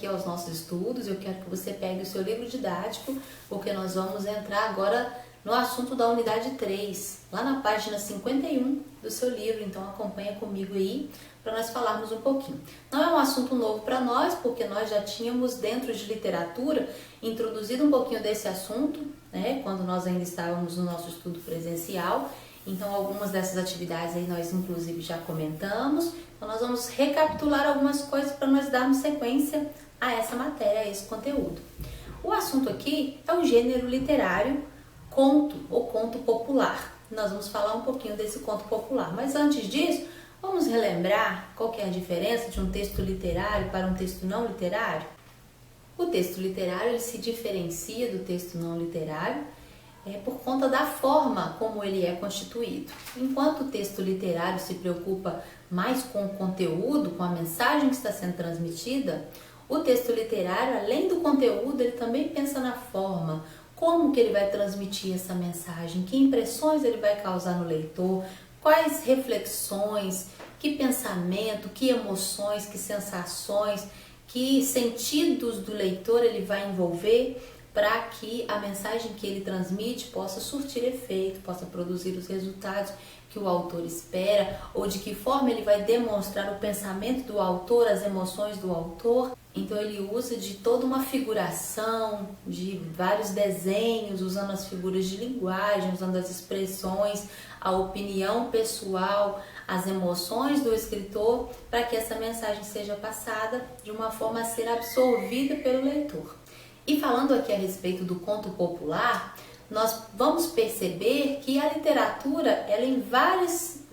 aqui aos nossos estudos. Eu quero que você pegue o seu livro didático, porque nós vamos entrar agora no assunto da unidade 3, lá na página 51 do seu livro. Então acompanha comigo aí para nós falarmos um pouquinho. Não é um assunto novo para nós, porque nós já tínhamos dentro de literatura introduzido um pouquinho desse assunto, né, quando nós ainda estávamos no nosso estudo presencial. Então algumas dessas atividades aí nós inclusive já comentamos. Então nós vamos recapitular algumas coisas para nós darmos sequência a essa matéria, a esse conteúdo. O assunto aqui é o gênero literário conto ou conto popular. Nós vamos falar um pouquinho desse conto popular, mas antes disso, vamos relembrar qual que é a diferença de um texto literário para um texto não literário? O texto literário ele se diferencia do texto não literário por conta da forma como ele é constituído. Enquanto o texto literário se preocupa mais com o conteúdo, com a mensagem que está sendo transmitida, o texto literário, além do conteúdo, ele também pensa na forma, como que ele vai transmitir essa mensagem, que impressões ele vai causar no leitor, quais reflexões, que pensamento, que emoções, que sensações, que sentidos do leitor ele vai envolver para que a mensagem que ele transmite possa surtir efeito, possa produzir os resultados que o autor espera, ou de que forma ele vai demonstrar o pensamento do autor, as emoções do autor. Então ele usa de toda uma figuração, de vários desenhos, usando as figuras de linguagem, usando as expressões, a opinião pessoal, as emoções do escritor, para que essa mensagem seja passada de uma forma a ser absorvida pelo leitor. E falando aqui a respeito do conto popular, nós vamos perceber que a literatura, ela em várias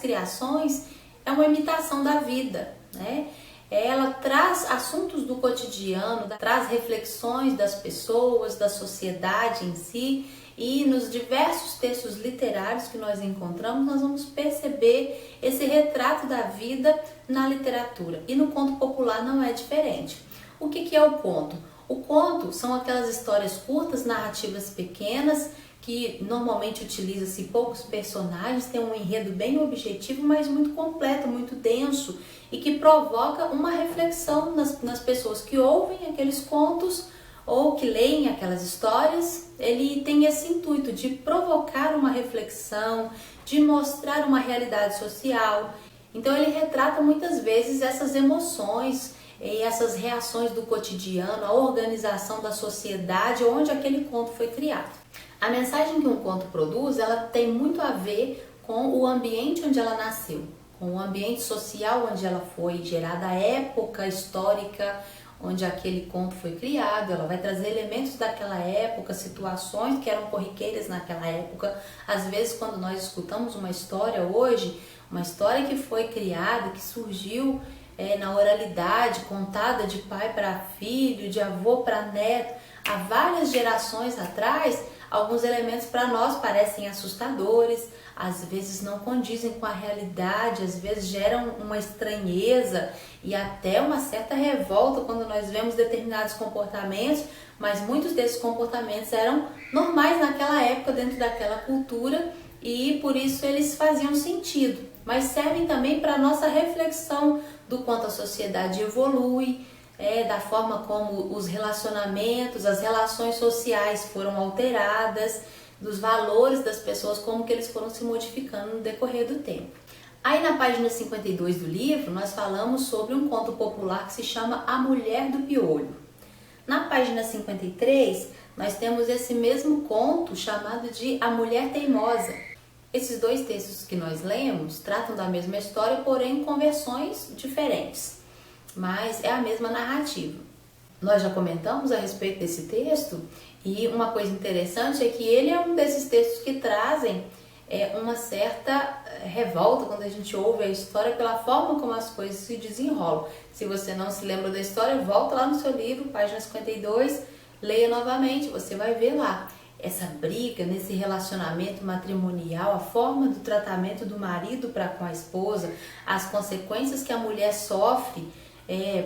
criações, é uma imitação da vida, né? Ela traz assuntos do cotidiano, traz reflexões das pessoas, da sociedade em si, e nos diversos textos literários que nós encontramos, nós vamos perceber esse retrato da vida na literatura. E no conto popular não é diferente. O que é o conto? O conto são aquelas histórias curtas, narrativas pequenas, que normalmente utiliza-se poucos personagens, tem um enredo bem objetivo, mas muito completo, muito denso, e que provoca uma reflexão nas pessoas que ouvem aqueles contos ou que leem aquelas histórias. Ele tem esse intuito de provocar uma reflexão, de mostrar uma realidade social. Então ele retrata muitas vezes essas emoções e essas reações do cotidiano, a organização da sociedade onde aquele conto foi criado. A mensagem que um conto produz, ela tem muito a ver com o ambiente onde ela nasceu, com o ambiente social onde ela foi gerada, a época histórica onde aquele conto foi criado. Ela vai trazer elementos daquela época, situações que eram corriqueiras naquela época. Às vezes, quando nós escutamos uma história hoje, uma história que foi criada, que surgiu na oralidade, contada de pai para filho, de avô para neto, há várias gerações atrás, alguns elementos para nós parecem assustadores, às vezes não condizem com a realidade, às vezes geram uma estranheza e até uma certa revolta quando nós vemos determinados comportamentos, mas muitos desses comportamentos eram normais naquela época, dentro daquela cultura, e por isso eles faziam sentido, mas servem também para a nossa reflexão do quanto a sociedade evolui, da forma como os relacionamentos, as relações sociais foram alteradas, dos valores das pessoas, como que eles foram se modificando no decorrer do tempo. Aí na página 52 do livro, nós falamos sobre um conto popular que se chama A Mulher do Piolho. Na página 53, nós temos esse mesmo conto chamado de A Mulher Teimosa. Esses dois textos que nós lemos tratam da mesma história, porém com versões diferentes, mas é a mesma narrativa. Nós já comentamos a respeito desse texto e uma coisa interessante é que ele é um desses textos que trazem uma certa revolta quando a gente ouve a história pela forma como as coisas se desenrolam. Se você não se lembra da história, volta lá no seu livro, página 52, leia novamente, você vai ver lá essa briga nesse relacionamento matrimonial, a forma do tratamento do marido para com a esposa, as consequências que a mulher sofre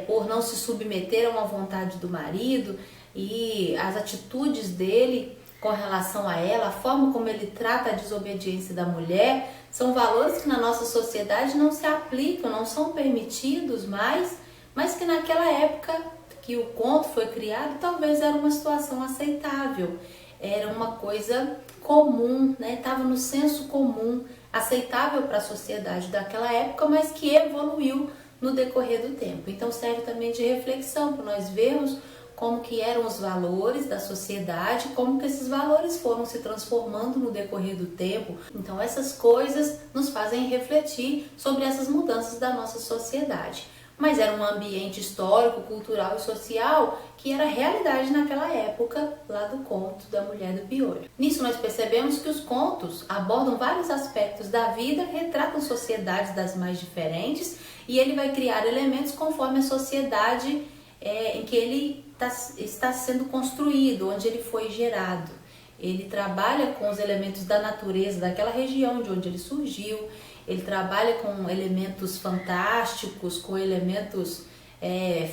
por não se submeter a uma vontade do marido e as atitudes dele com relação a ela, a forma como ele trata a desobediência da mulher, são valores que na nossa sociedade não se aplicam, não são permitidos mais, mas que naquela época que o conto foi criado, talvez era uma situação aceitável, era uma coisa comum, né? Estava no senso comum, aceitável para a sociedade daquela época, mas que evoluiu no decorrer do tempo. Então serve também de reflexão para nós vermos como que eram os valores da sociedade, como que esses valores foram se transformando no decorrer do tempo. Então essas coisas nos fazem refletir sobre essas mudanças da nossa sociedade. Mas era um ambiente histórico, cultural e social que era realidade naquela época, lá do conto da Mulher do Piolho. Nisso nós percebemos que os contos abordam vários aspectos da vida, retratam sociedades das mais diferentes e ele vai criar elementos conforme a sociedade em que ele está sendo construído, onde ele foi gerado. Ele trabalha com os elementos da natureza daquela região de onde ele surgiu, ele trabalha com elementos fantásticos, com elementos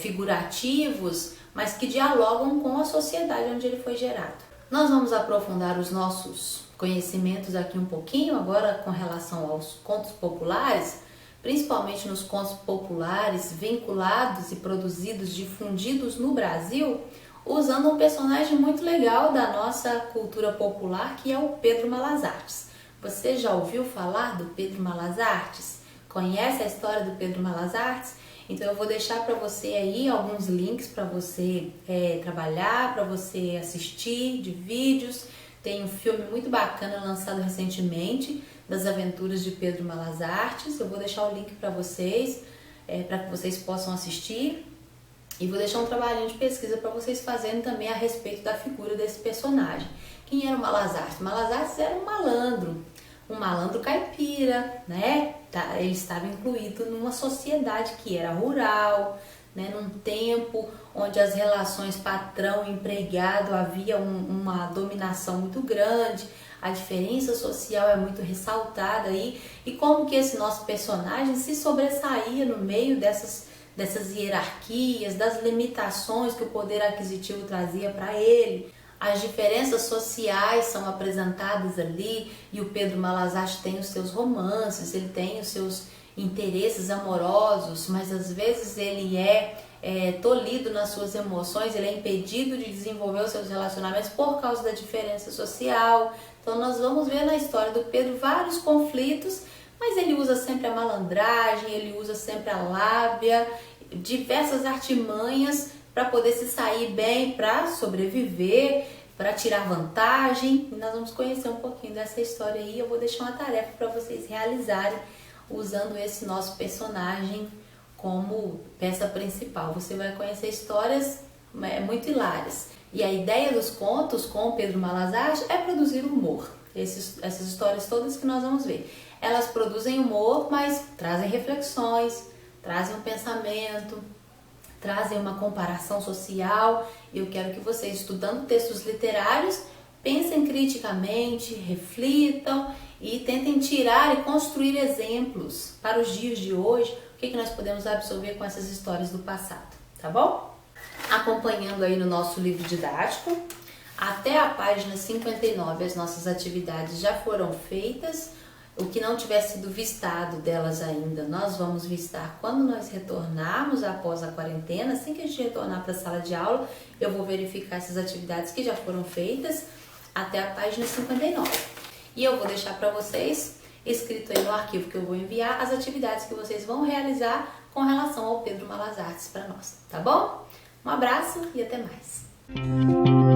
figurativos, mas que dialogam com a sociedade onde ele foi gerado. Nós vamos aprofundar os nossos conhecimentos aqui um pouquinho, agora com relação aos contos populares, principalmente nos contos populares vinculados e produzidos, difundidos no Brasil, usando um personagem muito legal da nossa cultura popular, que é o Pedro Malas Artes. Você já ouviu falar do Pedro Malas Artes? Conhece a história do Pedro Malas Artes? Então eu vou deixar para você aí alguns links para você trabalhar, para você assistir de vídeos. Tem um filme muito bacana lançado recentemente das aventuras de Pedro Malas Artes. Eu vou deixar o link para vocês, para que vocês possam assistir. E vou deixar um trabalhinho de pesquisa para vocês fazerem também a respeito da figura desse personagem. Quem era o Malas Artes? Malas Artes era um malandro caipira, né? Ele estava incluído numa sociedade que era rural, né? Num tempo onde as relações patrão-empregado havia uma dominação muito grande, a diferença social é muito ressaltada aí, e como que esse nosso personagem se sobressaía no meio dessas hierarquias, das limitações que o poder aquisitivo trazia para ele. As diferenças sociais são apresentadas ali e o Pedro Malas Artes tem os seus romances, ele tem os seus interesses amorosos, mas às vezes ele é tolhido nas suas emoções, ele é impedido de desenvolver os seus relacionamentos por causa da diferença social. Então nós vamos ver na história do Pedro vários conflitos, mas ele usa sempre a malandragem, ele usa sempre a lábia, diversas artimanhas para poder se sair bem, para sobreviver, para tirar vantagem. E nós vamos conhecer um pouquinho dessa história aí. Eu vou deixar uma tarefa para vocês realizarem usando esse nosso personagem como peça principal. Você vai conhecer histórias muito hilárias. E a ideia dos contos com Pedro Malas Artes é produzir humor. Essas histórias todas que nós vamos ver. Elas produzem humor, mas trazem reflexões, trazem um pensamento, trazem uma comparação social. Eu quero que vocês, estudando textos literários, pensem criticamente, reflitam e tentem tirar e construir exemplos para os dias de hoje, o que nós podemos absorver com essas histórias do passado, tá bom? Acompanhando aí no nosso livro didático, até a página 59 as nossas atividades já foram feitas. O que não tiver sido vistado delas ainda, nós vamos vistar quando nós retornarmos após a quarentena. Assim que a gente retornar para a sala de aula, eu vou verificar essas atividades que já foram feitas até a página 59. E eu vou deixar para vocês, escrito aí no arquivo que eu vou enviar, as atividades que vocês vão realizar com relação ao Pedro Malas Artes para nós, tá bom? Um abraço e até mais!